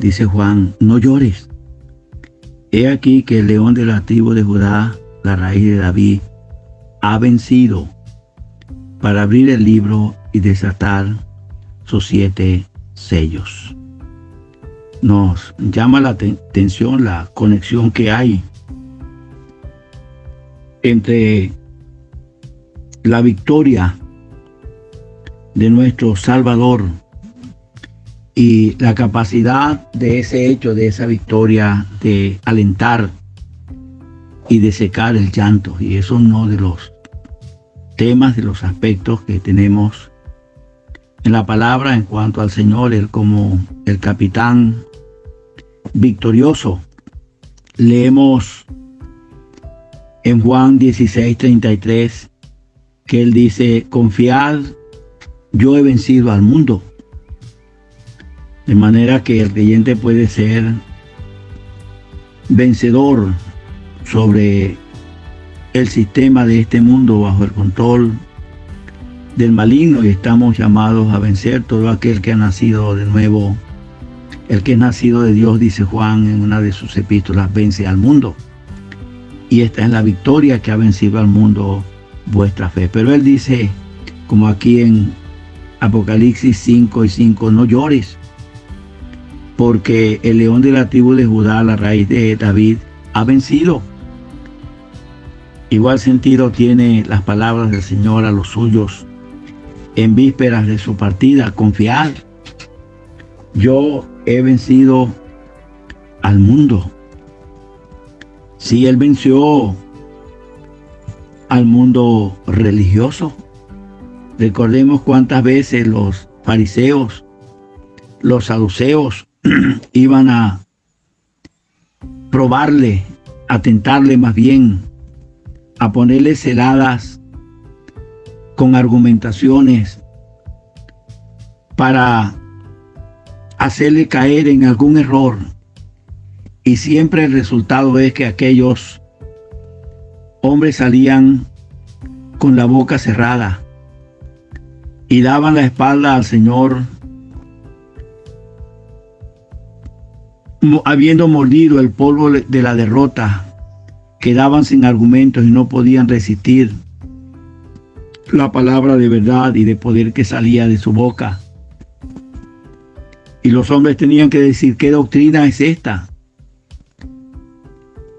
dice Juan, no llores. He aquí que el león de la tribu de Judá, la raíz de David, ha vencido para abrir el libro y desatar sus 7 sellos. Nos llama la atención la conexión que hay entre la victoria de nuestro Salvador y la capacidad de ese hecho, de esa victoria, de alentar y de secar el llanto. Y eso es uno de los temas, de los aspectos que tenemos en la palabra en cuanto al Señor, Él como el capitán victorioso. Leemos en Juan 16:33 que Él dice, confiad, yo he vencido al mundo. De manera que el creyente puede ser vencedor sobre el sistema de este mundo bajo el control del maligno, y estamos llamados a vencer todo aquel que ha nacido de nuevo. El que es nacido de Dios, dice Juan en una de sus epístolas, vence al mundo. Y esta es la victoria que ha vencido al mundo, vuestra fe. Pero Él dice, como aquí en Apocalipsis 5:5, no llores, porque el león de la tribu de Judá, la raíz de David, ha vencido. Igual sentido tiene las palabras del Señor a los suyos en vísperas de su partida. Confiad, yo he vencido al mundo. Sí, Él venció al mundo religioso. Recordemos cuántas veces los fariseos, los saduceos, iban a probarle, a tentarle más bien, a ponerle celadas con argumentaciones para hacerle caer en algún error. Y siempre el resultado es que aquellos hombres salían con la boca cerrada y daban la espalda al Señor, habiendo mordido el polvo de la derrota. Quedaban sin argumentos y no podían resistir la palabra de verdad y de poder que salía de su boca. Y los hombres tenían que decir, ¿qué doctrina es esta?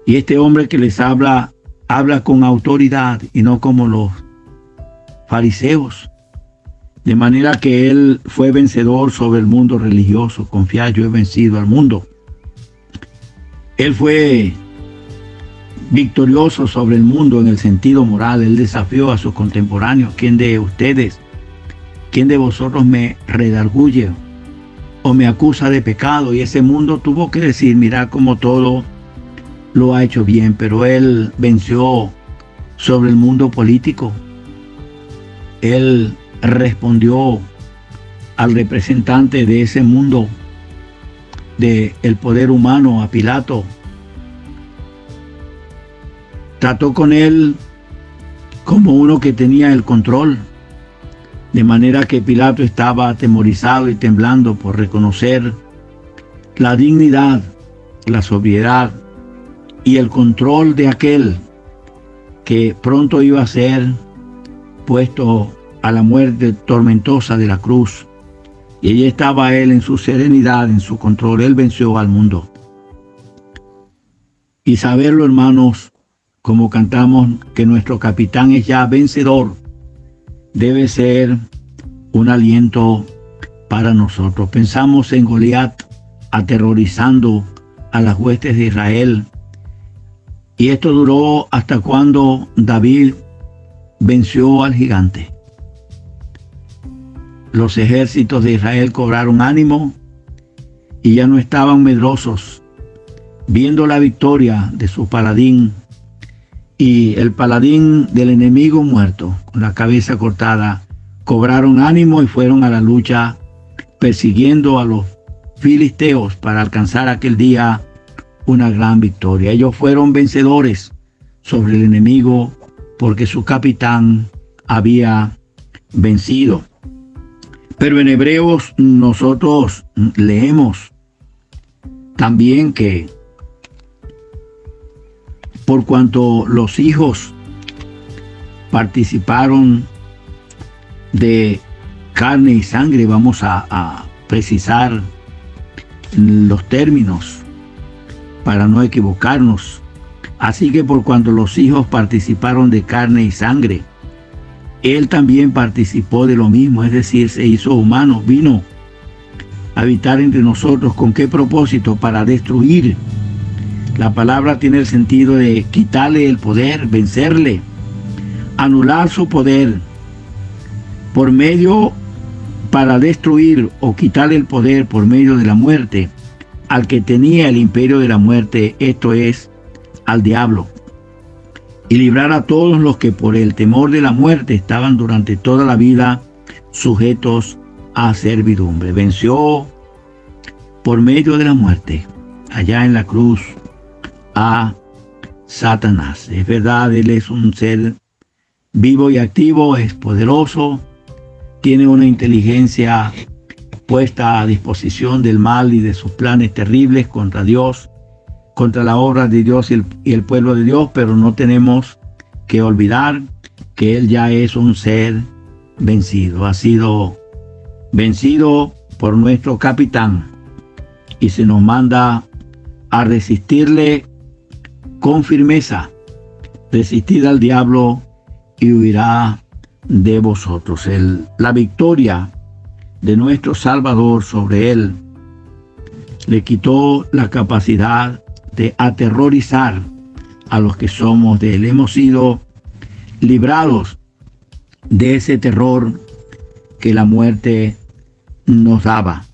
Y este hombre que les habla con autoridad y no como los fariseos. De manera que Él fue vencedor sobre el mundo religioso. Confiad, yo he vencido al mundo. Él fue victorioso sobre el mundo en el sentido moral. Él desafió a sus contemporáneos. ¿Quién de ustedes, quién de vosotros me redarguye o me acusa de pecado? Y ese mundo tuvo que decir, mira cómo todo lo ha hecho bien. Pero Él venció sobre el mundo político. Él respondió al representante de ese mundo, del poder humano, a Pilato. Trató con él como uno que tenía el control, de manera que Pilato estaba atemorizado y temblando por reconocer la dignidad, la sobriedad y el control de aquel que pronto iba a ser puesto a la muerte tormentosa de la cruz. Y allí estaba Él en su serenidad, en su control. Él venció al mundo. Y saberlo, hermanos, como cantamos, que nuestro capitán es ya vencedor, debe ser un aliento para nosotros. Pensamos en Goliat aterrorizando a las huestes de Israel. Y esto duró hasta cuando David venció al gigante. Los ejércitos de Israel cobraron ánimo y ya no estaban medrosos, viendo la victoria de su paladín y el paladín del enemigo muerto, con la cabeza cortada. Cobraron ánimo y fueron a la lucha, persiguiendo a los filisteos para alcanzar aquel día una gran victoria. Ellos fueron vencedores sobre el enemigo porque su capitán había vencido. Pero en Hebreos nosotros leemos también que por cuanto los hijos participaron de carne y sangre, vamos a precisar los términos para no equivocarnos. Así que por cuanto los hijos participaron de carne y sangre, Él también participó de lo mismo, es decir, se hizo humano, vino a habitar entre nosotros. ¿Con qué propósito? Para destruir. La palabra tiene el sentido de quitarle el poder, vencerle, anular su poder, por medio, para destruir o quitarle el poder por medio de la muerte al que tenía el imperio de la muerte, esto es, al diablo, y librar a todos los que por el temor de la muerte estaban durante toda la vida sujetos a servidumbre. Venció por medio de la muerte, allá en la cruz, a Satanás. Es verdad, Él es un ser vivo y activo, es poderoso, tiene una inteligencia puesta a disposición del mal y de sus planes terribles contra Dios, contra la obra de Dios y el pueblo de Dios, pero no tenemos que olvidar que Él ya es un ser vencido, ha sido vencido por nuestro capitán, y se nos manda a resistirle con firmeza. Resistid al diablo y huirá de vosotros. La victoria de nuestro Salvador sobre él le quitó la capacidad de aterrorizar a los que somos de él. Hemos sido librados de ese terror que la muerte nos daba.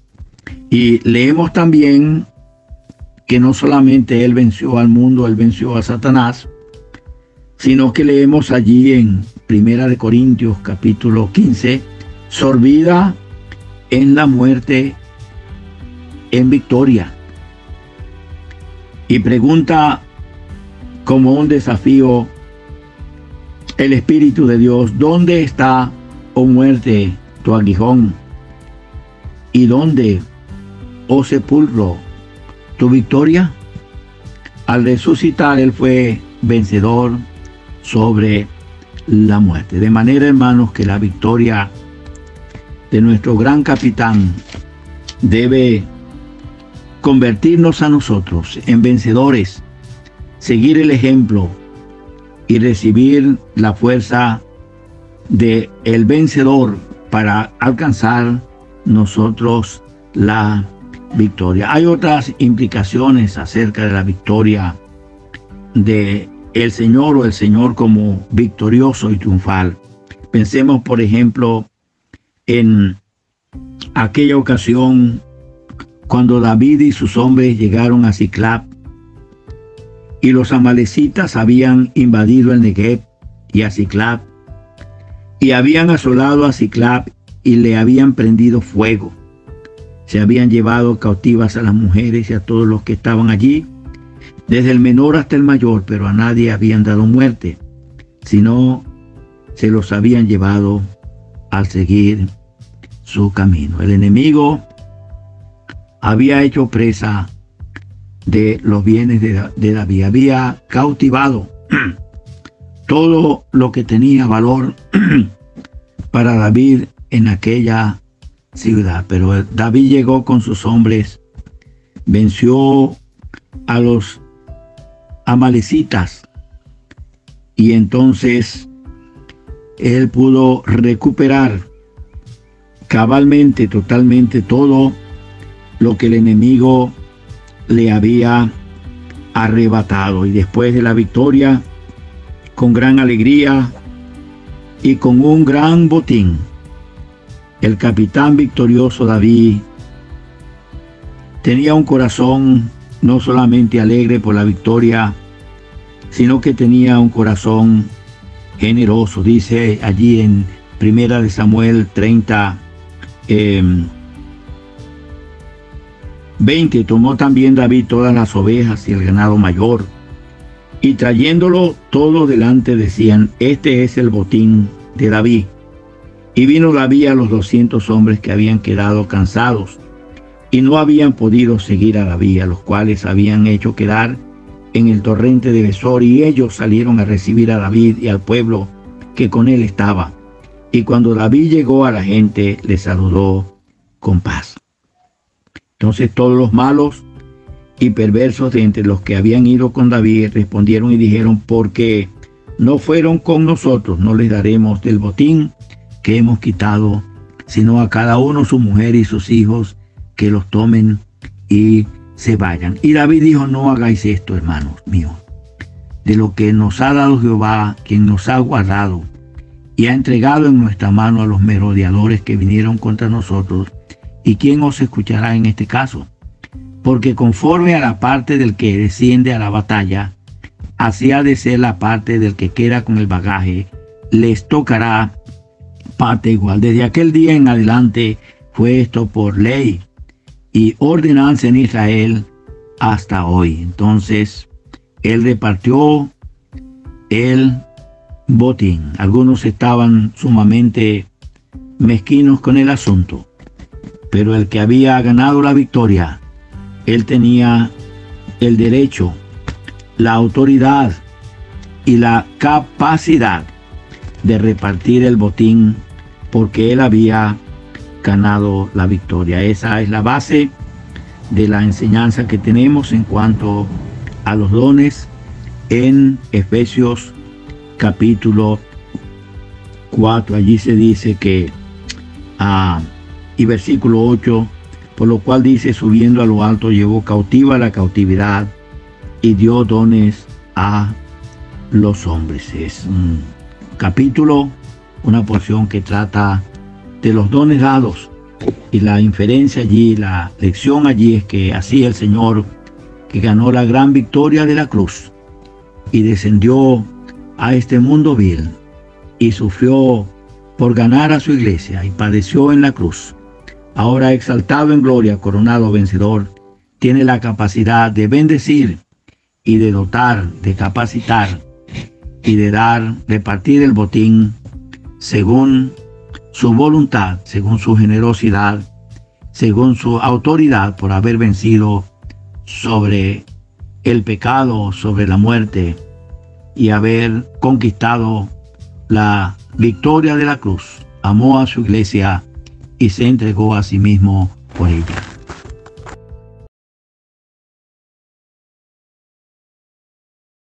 Y leemos también que no solamente él venció al mundo, él venció a Satanás, sino que leemos allí en 1 Corintios capítulo 15, sorbida en la muerte en victoria. Y pregunta como un desafío el Espíritu de Dios: ¿dónde está, oh muerte, tu aguijón? ¿Y dónde, oh sepulcro, tu victoria? Al resucitar, él fue vencedor sobre la muerte. De manera, hermanos, que la victoria de nuestro gran capitán debe convertirnos a nosotros en vencedores, seguir el ejemplo y recibir la fuerza de el vencedor para alcanzar nosotros la victoria. Hay otras implicaciones acerca de la victoria de el Señor o el Señor como victorioso y triunfal. Pensemos, por ejemplo, en aquella ocasión cuando David y sus hombres llegaron a Siclab y los amalecitas habían invadido el Negev y a Siclab y habían asolado a Siclab y le habían prendido fuego. Se habían llevado cautivas a las mujeres y a todos los que estaban allí, desde el menor hasta el mayor, pero a nadie habían dado muerte, sino se los habían llevado al seguir su camino. El enemigo había hecho presa de los bienes de David, había cautivado todo lo que tenía valor para David en aquella ciudad. Pero David llegó con sus hombres, venció a los amalecitas y entonces él pudo recuperar cabalmente, totalmente todo lo que el enemigo le había arrebatado. Y después de la victoria, con gran alegría y con un gran botín, el capitán victorioso David tenía un corazón no solamente alegre por la victoria, sino que tenía un corazón generoso. Dice allí en 1 Samuel 30, 20, tomó también David todas las ovejas y el ganado mayor, y trayéndolo todo delante decían: este es el botín de David. Y vino David a los 200 hombres que habían quedado cansados, y no habían podido seguir a David, a los cuales habían hecho quedar en el torrente de Besor, y ellos salieron a recibir a David y al pueblo que con él estaba. Y cuando David llegó a la gente, le saludó con paz. Entonces todos los malos y perversos de entre los que habían ido con David respondieron y dijeron: porque no fueron con nosotros, no les daremos del botín que hemos quitado, sino a cada uno su mujer y sus hijos, que los tomen y se vayan. Y David dijo: no hagáis esto, hermanos míos, de lo que nos ha dado Jehová, quien nos ha guardado y ha entregado en nuestra mano a los merodeadores que vinieron contra nosotros. ¿Y quién os escuchará en este caso? Porque conforme a la parte del que desciende a la batalla, así ha de ser la parte del que queda con el bagaje, les tocará parte igual. Desde aquel día en adelante fue esto por ley y ordenanza en Israel hasta hoy. Entonces él repartió el botín. Algunos estaban sumamente mezquinos con el asunto, pero el que había ganado la victoria, él tenía el derecho, la autoridad y la capacidad de repartir el botín, porque él había ganado la victoria. Esa es la base de la enseñanza que tenemos en cuanto a los dones en Efesios capítulo 4. Allí se dice que y versículo 8, por lo cual dice: subiendo a lo alto llevó cautiva la cautividad y dio dones a los hombres. Es un capítulo, una porción que trata de los dones dados, y la inferencia allí, la lección allí es que así el Señor, que ganó la gran victoria de la cruz y descendió a este mundo vil y sufrió por ganar a su iglesia y padeció en la cruz, ahora exaltado en gloria, coronado vencedor, tiene la capacidad de bendecir y de dotar, de capacitar y de dar, repartir el botín según su voluntad, según su generosidad, según su autoridad por haber vencido sobre el pecado, sobre la muerte, y haber conquistado la victoria de la cruz. Amó a su iglesia y se entregó a sí mismo por ella.